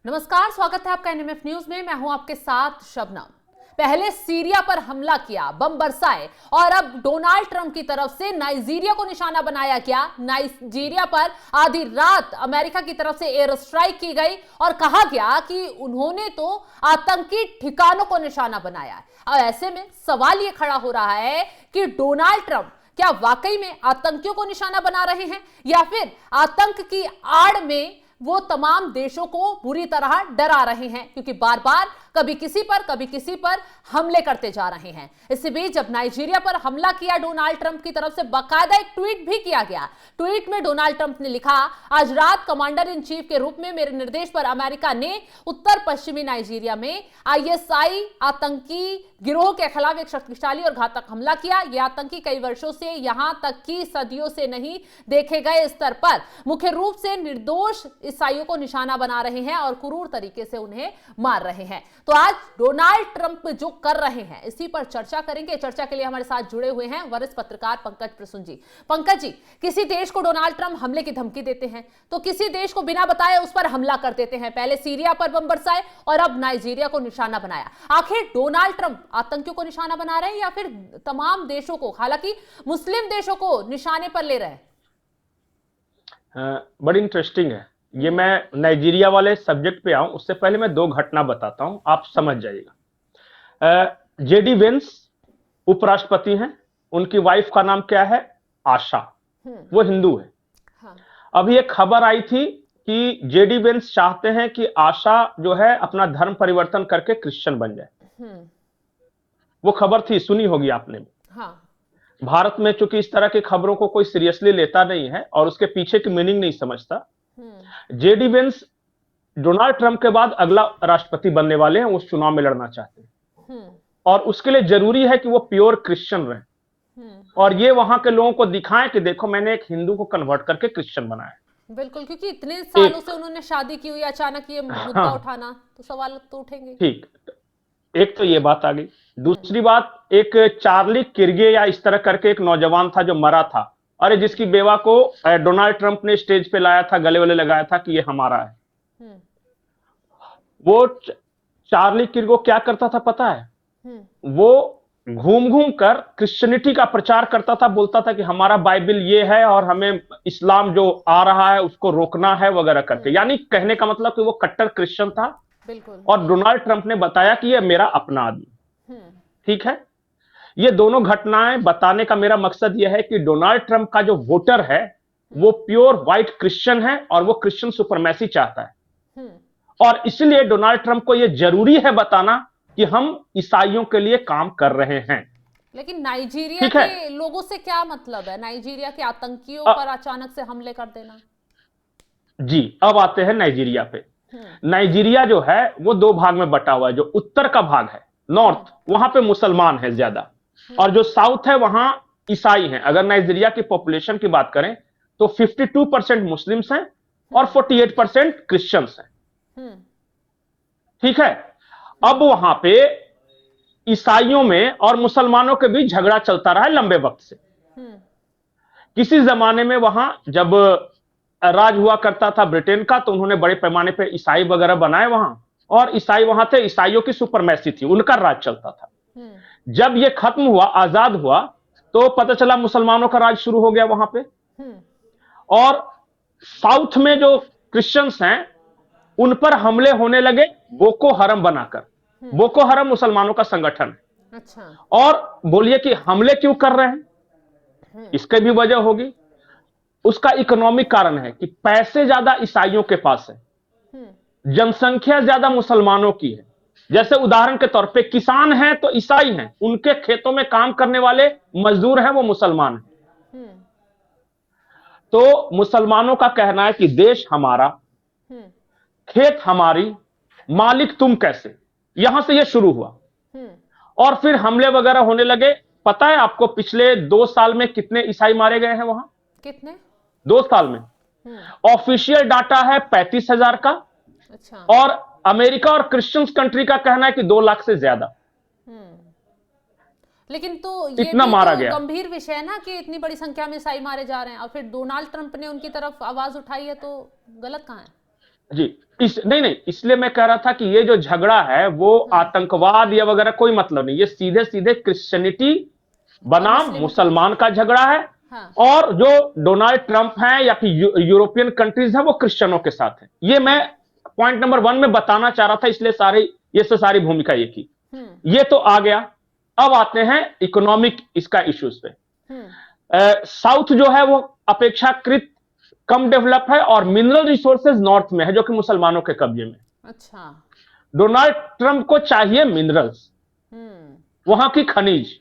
नमस्कार, स्वागत है आपका एनएमएफ न्यूज में। मैं हूं आपके साथ शबनम। पहले सीरिया पर हमला किया, बम बरसाए और अब डोनाल्ड ट्रंप की तरफ से नाइजीरिया को निशाना बनाया गया। नाइजीरिया पर आधी रात अमेरिका की तरफ से एयर स्ट्राइक की गई और कहा गया कि उन्होंने तो आतंकी ठिकानों को निशाना बनाया है। और ऐसे में सवाल यह खड़ा हो रहा है कि डोनाल्ड ट्रंप क्या वाकई में आतंकियों को निशाना बना रहे हैं या फिर आतंक की आड़ में वो तमाम देशों को बुरी तरह डरा रहे हैं, क्योंकि बार बार कभी किसी पर हमले करते जा रहे हैं। इसी बीच जब नाइजीरिया पर हमला किया डोनाल्ड ट्रंप की तरफ से, बाकायदा एक ट्वीट भी किया गया। ट्वीट में डोनाल्ड ट्रंप ने लिखा, आज रात कमांडर इन चीफ के रूप में मेरे निर्देश पर अमेरिका ने उत्तर पश्चिमी नाइजीरिया में आईएसआई आतंकी गिरोह के खिलाफ एक शक्तिशाली और घातक हमला किया। यह आतंकी कई वर्षों से, यहां तक कि सदियों से नहीं देखे गए स्तर पर मुख्य रूप से निर्दोष ईसाइयों को निशाना बना रहे हैं और क्रूर तरीके से उन्हें मार रहे हैं। तो आज डोनाल्ड ट्रंप जो कर रहे हैं, इसी पर चर्चा करेंगे। चर्चा के लिए हमारे साथ जुड़े हुए हैं वरिष्ठ पत्रकार पंकज प्रसून जी। पंकज जी, किसी देश को डोनाल्ड ट्रंप हमले की धमकी देते हैं तो किसी देश को बिना बताए उस पर हमला कर देते हैं। पहले सीरिया पर बम बरसाए और अब नाइजीरिया को निशाना बनाया। आखिर डोनाल्ड ट्रंप आतंकियों को निशाना बना रहे हैं या फिर तमाम देशों को, हालांकि मुस्लिम देशों को निशाने पर ले रहे हैं? बड़ी इंटरेस्टिंग है ये। मैं नाइजीरिया वाले सब्जेक्ट पे आऊं उससे पहले मैं दो घटना बताता हूं, आप समझ जाइएगा। जेडी वेंस उपराष्ट्रपति हैं, उनकी वाइफ का नाम क्या है? आशा। वो हिंदू है। हाँ। अभी एक खबर आई थी कि जेडी वेंस चाहते हैं कि आशा जो है अपना धर्म परिवर्तन करके क्रिश्चियन बन जाए। वो खबर थी, सुनी होगी आपने भी। हाँ। भारत में चूंकि इस तरह की खबरों को कोई सीरियसली लेता नहीं है और उसके पीछे की मीनिंग नहीं समझता। जेडी वेंस डोनाल्ड ट्रंप के बाद अगला राष्ट्रपति बनने वाले हैं, उस चुनाव में लड़ना चाहते हैं और उसके लिए जरूरी है कि वो प्योर क्रिश्चियन रहे और ये वहां के लोगों को दिखाएं कि देखो मैंने एक हिंदू को कन्वर्ट करके क्रिश्चियन बनाया। बिल्कुल, क्योंकि इतने सालों से उन्होंने शादी की हुई, अचानक ये मुद्दा उठाना तो सवाल तो उठेंगे। ठीक, एक तो ये बात आ गई। दूसरी बात, एक चार्ली किर्गे या इस तरह करके एक नौजवान था जो मरा था, अरे जिसकी बेवा को डोनाल्ड ट्रंप ने स्टेज पे लाया था, गले वले लगाया था कि ये हमारा है। वो चार्ली किर्गो क्या करता था पता है? वो घूम घूम कर क्रिश्चियनिटी का प्रचार करता था, बोलता था कि हमारा बाइबल ये है और हमें इस्लाम जो आ रहा है उसको रोकना है वगैरह करके। यानी कहने का मतलब कि वो कट्टर क्रिश्चियन था। बिल्कुल। और डोनाल्ड ट्रंप ने बताया कि ये मेरा अपना आदमी। ठीक है, ये दोनों घटनाएं बताने का मेरा मकसद यह है कि डोनाल्ड ट्रंप का जो वोटर है वो प्योर व्हाइट क्रिश्चियन है और वो क्रिश्चियन सुपरमेसी चाहता है। और इसलिए डोनाल्ड ट्रंप को यह जरूरी है बताना कि हम ईसाइयों के लिए काम कर रहे हैं। लेकिन नाइजीरिया के लोगों से क्या मतलब है? नाइजीरिया के आतंकियों पर अचानक से हमले कर देना। जी, अब आते हैं नाइजीरिया पे। नाइजीरिया जो है वो दो भाग में बटा हुआ है। जो उत्तर का भाग है, नॉर्थ, वहां पे मुसलमान है ज्यादा और जो साउथ है वहां ईसाई हैं। अगर नाइजीरिया की पॉपुलेशन की बात करें तो 52% मुस्लिम्स हैं और 48% क्रिश्चियंस हैं। ठीक है, अब वहां पे ईसाइयों में और मुसलमानों के बीच झगड़ा चलता रहा है लंबे वक्त से। किसी जमाने में वहां जब राज हुआ करता था ब्रिटेन का तो उन्होंने बड़े पैमाने पर ईसाई वगैरह बनाए वहां, और ईसाई वहां थे, ईसाइयों की सुपरमेसी थी, उनका राज चलता था। जब ये खत्म हुआ, आजाद हुआ, तो पता चला मुसलमानों का राज शुरू हो गया वहां पे। और साउथ में जो क्रिश्चियंस हैं उन पर हमले होने लगे बोको हरम बनाकर। बोको हरम मुसलमानों का संगठन है। अच्छा। और बोलिए कि हमले क्यों कर रहे हैं, इसके भी वजह होगी। उसका इकोनॉमिक कारण है कि पैसे ज्यादा ईसाइयों के पास है, जनसंख्या ज्यादा मुसलमानों की है। जैसे उदाहरण के तौर पे किसान हैं तो ईसाई हैं, उनके खेतों में काम करने वाले मजदूर हैं वो मुसलमान हैं। तो मुसलमानों का कहना है कि देश हमारा, खेत हमारी, मालिक तुम कैसे। यहां से यह शुरू हुआ और फिर हमले वगैरह होने लगे। पता है आपको पिछले 2 साल में कितने ईसाई मारे गए हैं वहां? कितने? 2 साल में ऑफिशियल डाटा है 35,000 का। अच्छा। और अमेरिका और क्रिश्चियंस कंट्री का कहना है कि 2 लाख से ज्यादा। लेकिन तो ये इतना भी मारा तो गया। गंभीर विषय है ना कि इतनी बड़ी संख्या में ईसाई मारे जा रहे हैं और फिर डोनाल्ड ट्रंप ने उनकी तरफ आवाज उठाई है, तो गलत कहां है? जी, नहीं नहीं, इसलिए मैं कह रहा था कि ये जो झगड़ा है वो आतंकवाद या वगैरह कोई मतलब नहीं, ये सीधे सीधे क्रिश्चियनिटी और बनाम मुस्लिमों के बीच। मुसलमान का झगड़ा है। हाँ। और जो डोनाल्ड ट्रंप हैं या फिर यूरोपियन कंट्रीज हैं वो क्रिश्चियनों के साथ हैं। ये मैं पॉइंट नंबर 1 में बताना चाह रहा था, इसलिए ये से सारी भूमिका ये की। ये तो आ गया। अब आते हैं इकोनॉमिक इसका इश्यूज पे। साउथ जो है वो अपेक्षाकृत कम डेवलप है और मिनरल रिसोर्सेज नॉर्थ में है जो कि मुसलमानों के कब्जे में। अच्छा। डोनाल्ड ट्रंप को चाहिए मिनरल्स, वहां की खनिज।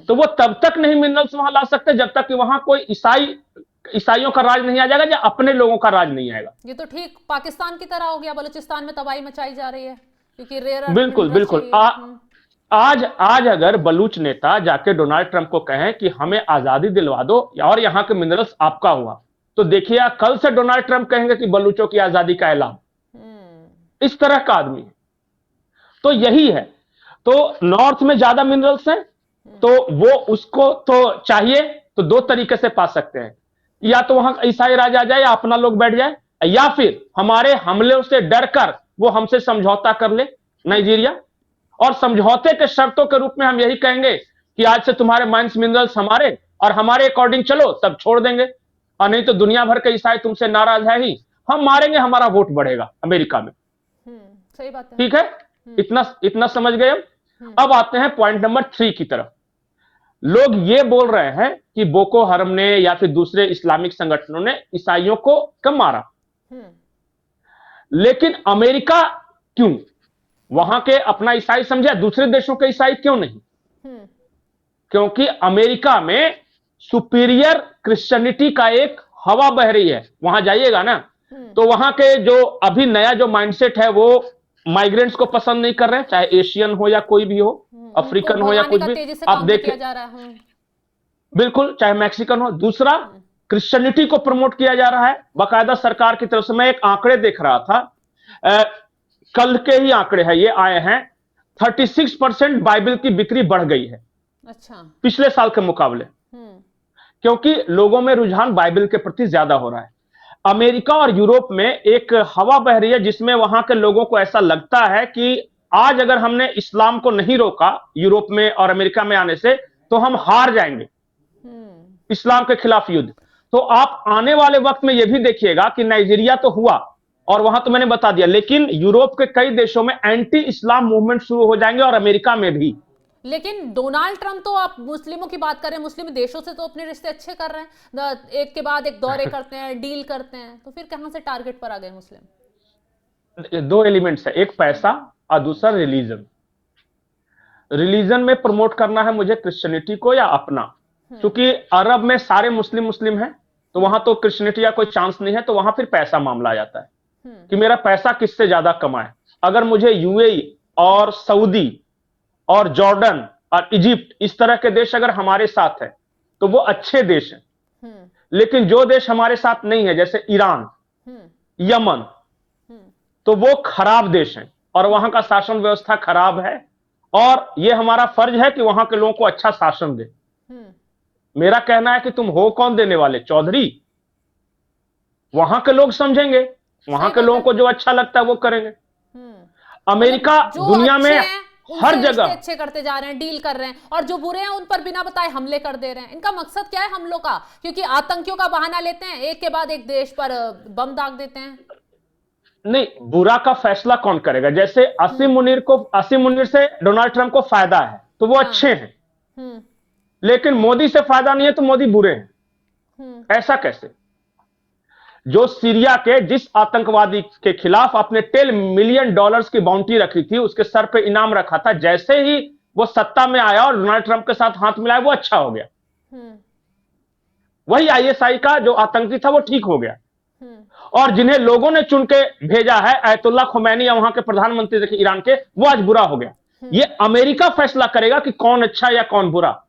तो वो तब तक नहीं मिनरल्स वहां ला सकते जब तक कि वहां कोई ईसाइयों का राज नहीं आ जाएगा या अपने लोगों का राज नहीं आएगा। ये तो ठीक पाकिस्तान की तरह हो गया, बलूचिस्तान में तबाही मचाई जा रही है क्योंकि रेयर अर्थ बिल्कुल मिनरल बिल्कुल। चाहिए। आज अगर बलूच नेता जाके डोनाल्ड ट्रंप को कहें कि हमें आजादी दिलवा दो और यहां के मिनरल्स आपका हुआ, तो देखिए कल से डोनाल्ड ट्रंप कहेंगे कि बलूचों की आजादी का ऐलान। इस तरह का आदमी है। तो यही है। तो नॉर्थ में ज्यादा मिनरल्स हैं, तो वो उसको तो चाहिए। तो दो तरीके से पा सकते हैं, या तो वहां ईसाई राज आ जाए या अपना लोग बैठ जाए, या फिर हमारे हमले से डरकर वो हमसे समझौता कर ले नाइजीरिया। और समझौते के शर्तों के रूप में हम यही कहेंगे कि आज से तुम्हारे माइंस मिनरल्स हमारे और हमारे अकॉर्डिंग चलो, तब छोड़ देंगे। और नहीं तो दुनिया भर के ईसाई तुमसे नाराज है ही, हम मारेंगे, हमारा वोट बढ़ेगा अमेरिका में। सही बात है। ठीक है, इतना समझ गए। अब आते हैं पॉइंट नंबर 3 की तरफ। लोग ये बोल रहे हैं कि बोको हरम ने या फिर दूसरे इस्लामिक संगठनों ने ईसाइयों को कम मारा, लेकिन अमेरिका क्यों वहां के अपना ईसाई समझा, दूसरे देशों के ईसाई क्यों नहीं? क्योंकि अमेरिका में सुपीरियर क्रिश्चियनिटी का एक हवा बह रही है। वहां जाइएगा ना, तो वहां के जो अभी नया जो माइंडसेट है वो माइग्रेंट्स को पसंद नहीं कर रहे हैं, चाहे एशियन हो या कोई भी हो, अफ्रीकन हो या कुछ भी। आप देखें, बिल्कुल, चाहे मैक्सिकन हो। दूसरा, क्रिश्चियनिटी को प्रमोट किया जा रहा है बाकायदा सरकार की तरफ से। मैं एक आंकड़े देख रहा था, कल के ही आंकड़े हैं, ये आए हैं। 36% बाइबल की बिक्री बढ़ गई है। अच्छा। पिछले साल के मुकाबले, क्योंकि लोगों में रुझान बाइबल के प्रति ज्यादा हो रहा है। अमेरिका और यूरोप में एक हवा बह रही है जिसमें वहां के लोगों को ऐसा लगता है कि आज अगर हमने इस्लाम को नहीं रोका यूरोप में और अमेरिका में आने से, तो हम हार जाएंगे इस्लाम के खिलाफ युद्ध। तो आप आने वाले वक्त में यह भी देखिएगा कि नाइजीरिया तो हुआ और वहां तो मैंने बता दिया, लेकिन यूरोप के कई देशों में एंटी इस्लाम मूवमेंट शुरू हो जाएंगे और अमेरिका में भी। लेकिन डोनाल्ड ट्रंप तो, आप मुस्लिमों की बात कर रहे हैं, मुस्लिम देशों से तो अपने रिश्ते अच्छे कर रहे हैं, एक के बाद एक दौरे करते हैं, डील करते हैं, तो फिर कहां से टारगेट पर आ गए मुस्लिम? दो एलिमेंट्स है, एक पैसा और दूसरा रिलीजन। रिलीजन में प्रमोट करना है मुझे क्रिश्चियनिटी को या अपना, क्योंकि अरब में सारे मुस्लिम हैं, तो वहां तो क्रिश्चियनिटी का कोई चांस नहीं है। तो वहां फिर पैसा मामला आ जाता है कि मेरा पैसा किससे ज्यादा कमाए। अगर मुझे यूएई और सऊदी और जॉर्डन और इजिप्ट, इस तरह के देश अगर हमारे साथ है तो वो अच्छे देश हैं। लेकिन जो देश हमारे साथ नहीं है, जैसे ईरान, यमन, तो वो खराब देश हैं और वहां का शासन व्यवस्था खराब है। और ये हमारा फर्ज है कि वहां के लोगों को अच्छा शासन दे। मेरा कहना है कि तुम हो कौन देने वाले, चौधरी? वहां के लोग समझेंगे, वहां के लोगों को जो अच्छा लगता है वो करेंगे। अमेरिका दुनिया में हर जगह अच्छे करते जा रहे हैं, डील कर रहे हैं, और जो बुरे हैं उन पर बिना बताए हमले कर दे रहे हैं। इनका मकसद क्या है हमलों का? क्योंकि आतंकियों का बहाना लेते हैं, एक के बाद एक देश पर बम दाग देते हैं। नहीं, बुरा का फैसला कौन करेगा? जैसे असीम मुनीर से डोनाल्ड ट्रंप को फायदा है तो वो अच्छे हैं, लेकिन मोदी से फायदा नहीं है तो मोदी बुरे हैं। ऐसा कैसे? जो सीरिया के जिस आतंकवादी के खिलाफ आपने $10 मिलियन की बाउंटी रखी थी, उसके सर पे इनाम रखा था, जैसे ही वो सत्ता में आया और डोनाल्ड ट्रंप के साथ हाथ मिलाया, वो अच्छा हो गया। वही आईएसआई का जो आतंकी था वो ठीक हो गया। और जिन्हें लोगों ने चुन के भेजा है, अयतुल्ला खुमैनी या वहां के प्रधानमंत्री देखिए ईरान के, वो आज बुरा हो गया। ये अमेरिका फैसला करेगा कि कौन अच्छा या कौन बुरा।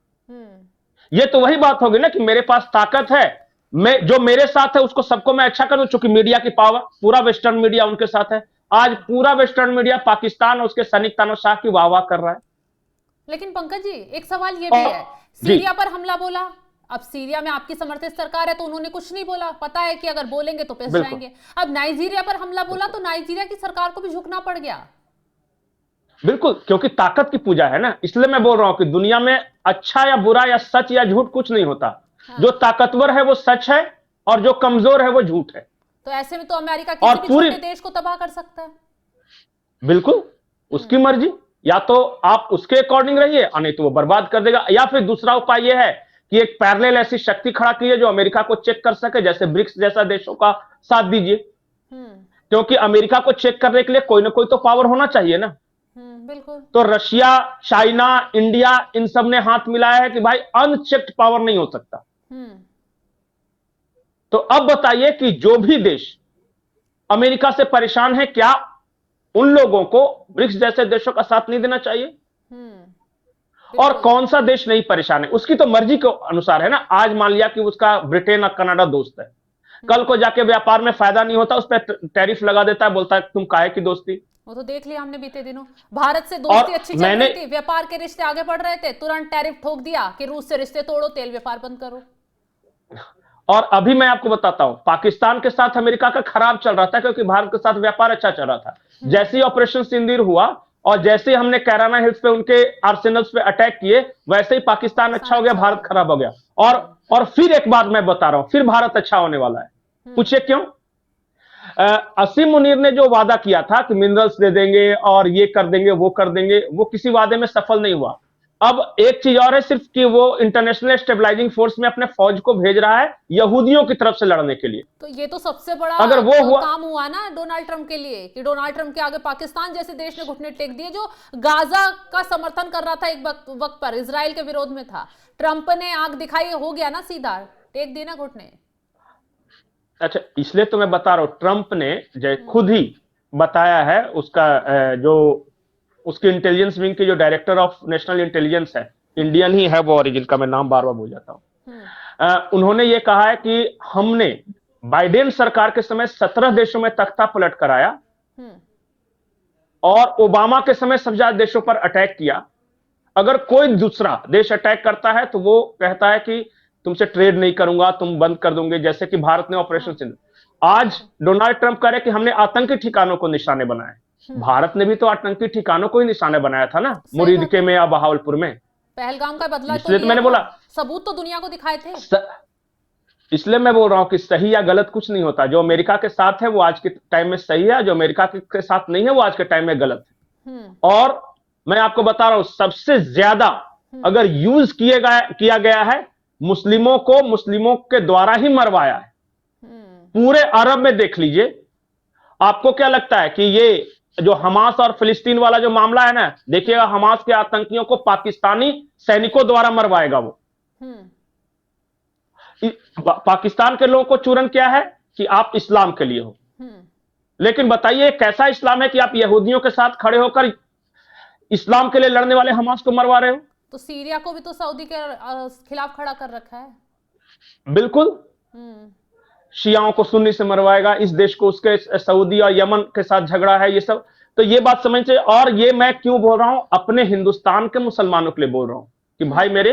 ये तो वही बात होगी ना कि मेरे पास ताकत है, जो मेरे साथ है उसको सबको मैं अच्छा करूं, चूंकि मीडिया की पावर, पूरा वेस्टर्न मीडिया उनके साथ है। आज पूरा वेस्टर्न मीडिया पाकिस्तान और उसके सैनिक तानाशाह की वाह वाह कर रहा है। लेकिन पंकज जी, एक सवाल ये भी है, सीरिया पर हमला बोला, अब सीरिया में आपकी समर्थित सरकार है तो उन्होंने कुछ नहीं बोला, पता है कि अगर बोलेंगे तो पिस बिल्कुल जाएंगे। अब नाइजीरिया पर हमला बोला तो नाइजीरिया की सरकार को भी झुकना पड़ गया। बिल्कुल, क्योंकि ताकत की पूजा है ना, इसलिए मैं बोल रहा हूं कि दुनिया में अच्छा या बुरा या सच या झूठ कुछ नहीं होता। हाँ। जो ताकतवर है वो सच है और जो कमजोर है वो झूठ है। तो ऐसे में तो अमेरिका और किसी भी छोटे देश को तबाह कर सकता है। बिल्कुल उसकी मर्जी, या तो आप उसके अकॉर्डिंग रहिए और नहीं तो वो बर्बाद कर देगा, या फिर दूसरा उपाय यह है कि एक पैरेलल ऐसी शक्ति खड़ा कीजिए जो अमेरिका को चेक कर सके, जैसे ब्रिक्स जैसा देशों का साथ दीजिए। क्योंकि अमेरिका को चेक करने के लिए कोई ना कोई तो पावर होना चाहिए ना। बिल्कुल। तो रशिया, चाइना, इंडिया, इन सब ने हाथ मिलाया है कि भाई अनचेक्ड पावर नहीं हो सकता। तो अब बताइए कि जो भी देश अमेरिका से परेशान है, क्या उन लोगों को ब्रिक्स जैसे देशों का साथ नहीं देना चाहिए? और कौन सा देश नहीं परेशान है, उसकी तो मर्जी के अनुसार है ना। आज मान लिया कि उसका ब्रिटेन और कनाडा दोस्त है, कल को जाके व्यापार में फायदा नहीं होता, उस पर टैरिफ लगा देता है, बोलता है तुम काहे की दोस्ती। वो तो देख लिया हमने बीते दिनों, भारत से दोस्ती अच्छी चल रही थी, व्यापार के रिश्ते आगे बढ़ रहे थे, तुरंत टैरिफ ठोक दिया कि रूस से रिश्ते तोड़ो, तेल व्यापार बंद करो। और अभी मैं आपको बताता हूं, पाकिस्तान के साथ अमेरिका का खराब चल रहा था क्योंकि भारत के साथ व्यापार अच्छा चल रहा था। जैसे ही ऑपरेशन सिंदूर हुआ और जैसे ही हमने कैराना हिल्स पे उनके आर्सेनल्स पे अटैक किए, वैसे ही पाकिस्तान अच्छा हो गया, भारत खराब हो गया। और फिर एक बात मैं बता रहा हूं, फिर भारत अच्छा होने वाला है। पूछिए क्यों? असीम मुनीर ने जो वादा किया था कि मिनरल्स दे देंगे और ये कर देंगे वो कर देंगे, वो किसी वादे में सफल नहीं हुआ। अब एक चीज और है सिर्फ कि वो इंटरनेशनल स्टेबलाइजिंग फोर्स में अपने फौज को भेज रहा है यहूदियों की तरफ से लड़ने के लिए। तो ये तो सबसे बड़ा अगर वो हुआ काम हुआ ना डोनाल्ड ट्रंप के लिए, कि डोनाल्ड ट्रंप के आगे पाकिस्तान जैसे देश ने घुटने टेक दिए, जो गाजा का समर्थन कर रहा था एक वक्त पर, इजराइल के विरोध में था। ट्रंप ने आंख दिखाई, हो गया ना, सीधा टेक दिए ना घुटने। अच्छा, इसलिए तो मैं बता रहा हूं, ट्रंप ने खुद ही बताया है, उसका जो उसके इंटेलिजेंस विंग के जो डायरेक्टर ऑफ नेशनल इंटेलिजेंस है, इंडियन ही है वो, ओरिजिन का मैं नाम बार बार भूल जाता हूं। उन्होंने ये कहा है कि हमने बाइडेन सरकार के समय 17 देशों में तख्ता पलट कराया और ओबामा के समय सबसे ज्यादा देशों पर अटैक किया। अगर कोई दूसरा देश अटैक करता है तो वो कहता है कि तुमसे ट्रेड नहीं करूंगा, तुम बंद कर दूंगे, जैसे कि भारत ने ऑपरेशन सिंदूर। आज डोनाल्ड ट्रंप कह रहे कि हमने आतंकी ठिकानों को निशाने बनाए। भारत ने भी तो आतंकी ठिकानों को ही निशाने बनाया था ना, मुरीदके में या बहावलपुर में। पहलगाम का बदला इसलिए तो मैंने बोला, सबूत तो दुनिया को दिखाए थे। इसलिए मैं बोल रहा हूं कि सही या गलत कुछ नहीं होता। जो अमेरिका के साथ है वो आज के टाइम में सही है, जो अमेरिका के साथ नहीं है वो आज के टाइम में गलत है। और मैं आपको बता रहा हूं, सबसे ज्यादा अगर यूज किया गया है, मुस्लिमों के द्वारा ही मरवाया है। पूरे अरब में देख लीजिए। आपको क्या लगता है कि ये जो हमास और फिलिस्तीन वाला जो मामला है ना, देखिएगा हमास के आतंकियों को पाकिस्तानी सैनिकों द्वारा मरवाएगा वो। पाकिस्तान के लोगों को चूरन क्या है कि आप इस्लाम के लिए हो, लेकिन बताइए कैसा इस्लाम है कि आप यहूदियों के साथ खड़े होकर इस्लाम के लिए लड़ने वाले हमास को मरवा रहे हो। तो सीरिया को भी तो सऊदी के खिलाफ खड़ा कर रखा है। बिल्कुल, शियाओं को सुन्नी से मरवाएगा, इस देश को उसके सऊदी और यमन के साथ झगड़ा है, ये सब। तो ये बात समझिए। और ये मैं क्यों बोल रहा हूं, अपने हिंदुस्तान के मुसलमानों के लिए बोल रहा हूं कि भाई मेरे,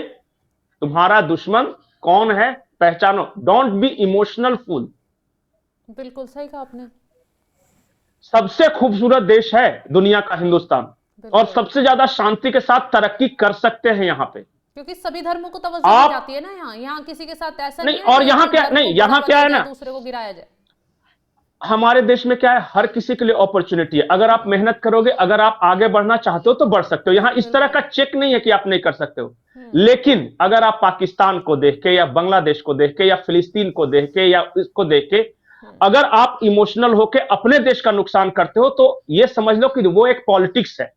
तुम्हारा दुश्मन कौन है पहचानो, डोंट बी इमोशनल फूल। बिल्कुल सही कहा आपने। सबसे खूबसूरत देश है दुनिया का हिंदुस्तान, और सबसे ज्यादा शांति के साथ तरक्की कर सकते हैं यहाँ पे, क्योंकि सभी धर्मों को तवज्जो दी जाती है ना। यहाँ किसी के साथ ऐसा नहीं है। और यहाँ क्या नहीं, यहाँ क्या है ना, दूसरे को गिराया जाए। हमारे देश में क्या है, हर किसी के लिए अपॉर्चुनिटी है। अगर आप मेहनत करोगे, अगर आप आगे बढ़ना चाहते हो तो बढ़ सकते हो। यहाँ इस तरह का चेक नहीं है कि आप नहीं कर सकते हो। लेकिन अगर आप पाकिस्तान को देख के या बांग्लादेश को देख के या फिलिस्तीन को देख के या इसको देख के अगर आप इमोशनल होके अपने देश का नुकसान करते हो, तो ये समझ लो कि वो एक पॉलिटिक्स है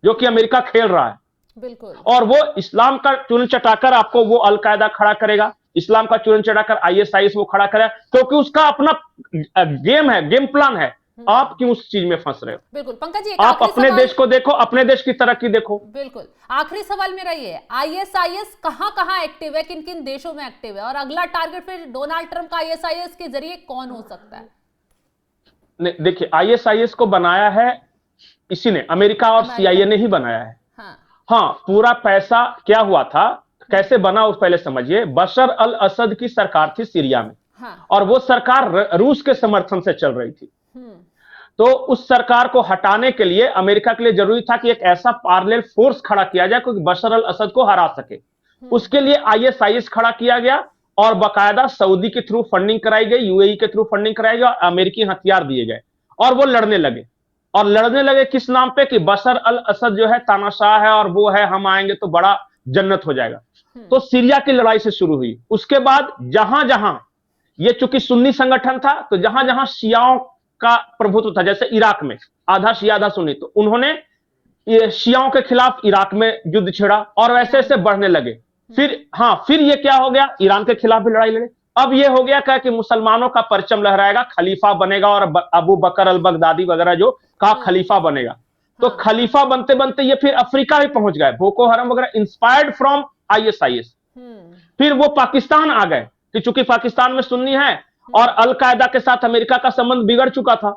जो कि अमेरिका खेल रहा है। बिल्कुल। और वो इस्लाम का चुन चटाकर आपको वो अलकायदा खड़ा करेगा, इस्लाम का चुन चटाकर आईएसआईएस वो खड़ा करेगा, क्योंकि उसका अपना गेम है, गेम प्लान है। आप क्यों उस चीज में फंस रहे हो? बिल्कुल पंकज जी, आप अपने देश को देखो, अपने देश की तरक्की देखो। बिल्कुल। आखिरी सवाल मेरा ये है, आईएसआईएस कहां एक्टिव है, किन किन देशों में एक्टिव है, और अगला टारगेट फिर डोनाल्ड ट्रंप का आईएसआईएस के जरिए कौन हो सकता है? देखिए, आईएसआईएस को बनाया है इसी ने, अमेरिका और सीआईए ने ही बनाया है। हाँ, पूरा पैसा क्या हुआ था, कैसे बना उस पहले समझिए। बशर अल असद की सरकार थी सीरिया में, हाँ। और वो सरकार रूस के समर्थन से चल रही थी। तो उस सरकार को हटाने के लिए अमेरिका के लिए जरूरी था कि एक ऐसा पैरेलल फोर्स खड़ा किया जाए क्योंकि बशर अल असद को हरा सके। उसके लिए आईएसआईएस खड़ा किया गया और बाकायदा सऊदी के थ्रू फंडिंग कराई गई, यूएई के थ्रू फंडिंग कराई गई और अमेरिकी हथियार दिए गए और वो लड़ने लगे। और लड़ने लगे किस नाम पे कि बशर अल असद जो है तानाशाह है और वो है हम आएंगे तो बड़ा जन्नत हो जाएगा। तो सीरिया की लड़ाई से शुरू हुई। उसके बाद जहां जहां ये चूंकि सुन्नी संगठन था तो जहां जहां शियाओं का प्रभुत्व था, जैसे इराक में आधा शिया आधा सुन्नी, तो उन्होंने ये शियाओं के खिलाफ इराक में युद्ध छेड़ा और वैसे ऐसे बढ़ने लगे। फिर ये क्या हो गया, ईरान के खिलाफ भी लड़ाई लड़े। अब ये हो गया क्या कि मुसलमानों का परचम लहराएगा, खलीफा बनेगा और अबू बकर अल बगदादी वगैरह जो कहा खलीफा बनेगा। तो खलीफा बनते बनते ये फिर अफ्रीका भी पहुंच गए, बोको हरम वगैरह इंस्पायर्ड फ्रॉम आईएसआईएस। फिर वो पाकिस्तान आ गए कि चूंकि पाकिस्तान में सुन्नी है और अलकायदा के साथ अमेरिका का संबंध बिगड़ चुका था।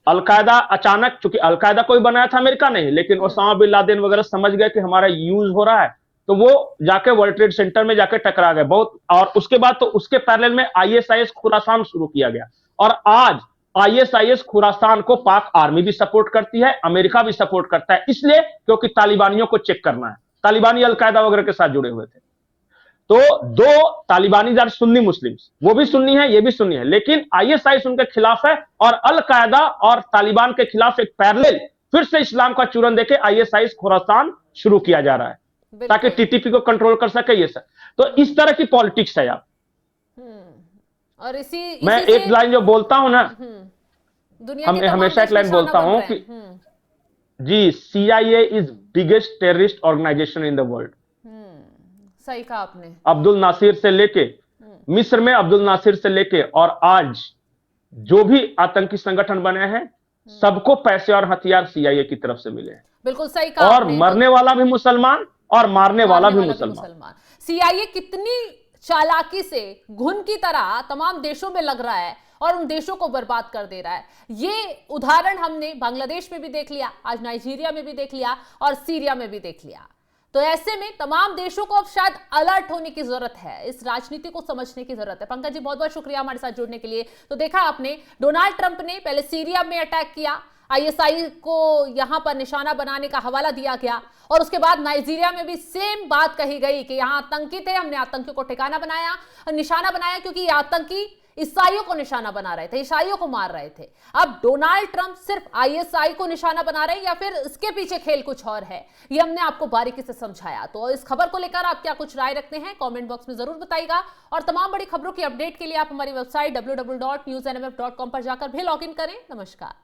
अलकायदा अचानक, चूंकि अलकायदा कोई बनाया था अमेरिका नहीं, लेकिन ओसामा बिन लादेन वगैरह समझ गए कि हमारा यूज हो रहा है, तो वो जाके वर्ल्ड ट्रेड सेंटर में जाके टकरा गए बहुत। और उसके बाद तो उसके पैरेलल में आईएसआईएस खुरासान शुरू किया गया और आज आईएसआईएस खुरासान को पाक आर्मी भी सपोर्ट करती है, अमेरिका भी सपोर्ट करता है, इसलिए क्योंकि तालिबानियों को चेक करना है। तालिबानी अलकायदा वगैरह के साथ जुड़े हुए थे। तो दो तालिबानी आर सुन्नी मुस्लिम्स, वो भी सुन्नी है ये भी सुन्नी है, लेकिन आईएसआईएस उनके खिलाफ है और अलकायदा और तालिबान के खिलाफ एक पैरेलल फिर से इस्लाम का चूरन देके आईएसआईएस खुरासान शुरू किया जा रहा है ताकि टीटीपी को कंट्रोल कर सके ये सब। तो इस तरह की पॉलिटिक्स है। आप और इसी मैं एक लाइन जो बोलता हूं ना, दुनिया हम हमेशा एक लाइन बोलता हूं कि जी, CIA is biggest terrorist organization in the world. सही कहा आपने। अब्दुल नासिर से लेके मिस्र में अब्दुल नासिर से लेके और आज जो भी आतंकी संगठन बने हैं सबको पैसे और हथियार सीआईए की तरफ से मिले हैं। बिल्कुल सही कहा और मरने वाला भी मुसलमान और मारने वाला भी मुसलमान। सीआईए कितनी चालाकी से घुन की तरह तमाम देशों में लग रहा है और उन देशों को बर्बाद कर दे रहा है। ये उदाहरण हमने बांग्लादेश में भी देख लिया, आज नाइजीरिया में भी देख लिया और सीरिया में भी देख लिया। तो ऐसे में तमाम देशों को अब शायद अलर्ट होने की जरूरत है, इस राजनीति को समझने की जरूरत है। पंकज जी बहुत बहुत शुक्रिया हमारे साथ जुड़ने के लिए। तो देखा आपने, डोनाल्ड ट्रंप ने पहले सीरिया में अटैक किया, आईएसआई को यहां पर निशाना बनाने का हवाला दिया गया और उसके बाद नाइजीरिया में भी सेम बात कही गई कि यहां आतंकी थे, हमने आतंकियों को ठिकाना बनाया, निशाना बनाया, क्योंकि ये आतंकी ईसाइयों को निशाना बना रहे थे, ईसाइयों को मार रहे थे। अब डोनाल्ड ट्रंप सिर्फ आईएसआई को निशाना बना रहे हैं या फिर इसके पीछे खेल कुछ और है, ये हमने आपको बारीकी से समझाया। तो इस खबर को लेकर आप क्या कुछ राय रखते हैं कमेंट बॉक्स में जरूर बताइएगा और तमाम बड़ी खबरों की अपडेट के लिए आप हमारी वेबसाइट www.newsnmf.com पर जाकर भी लॉग इन करें। नमस्कार।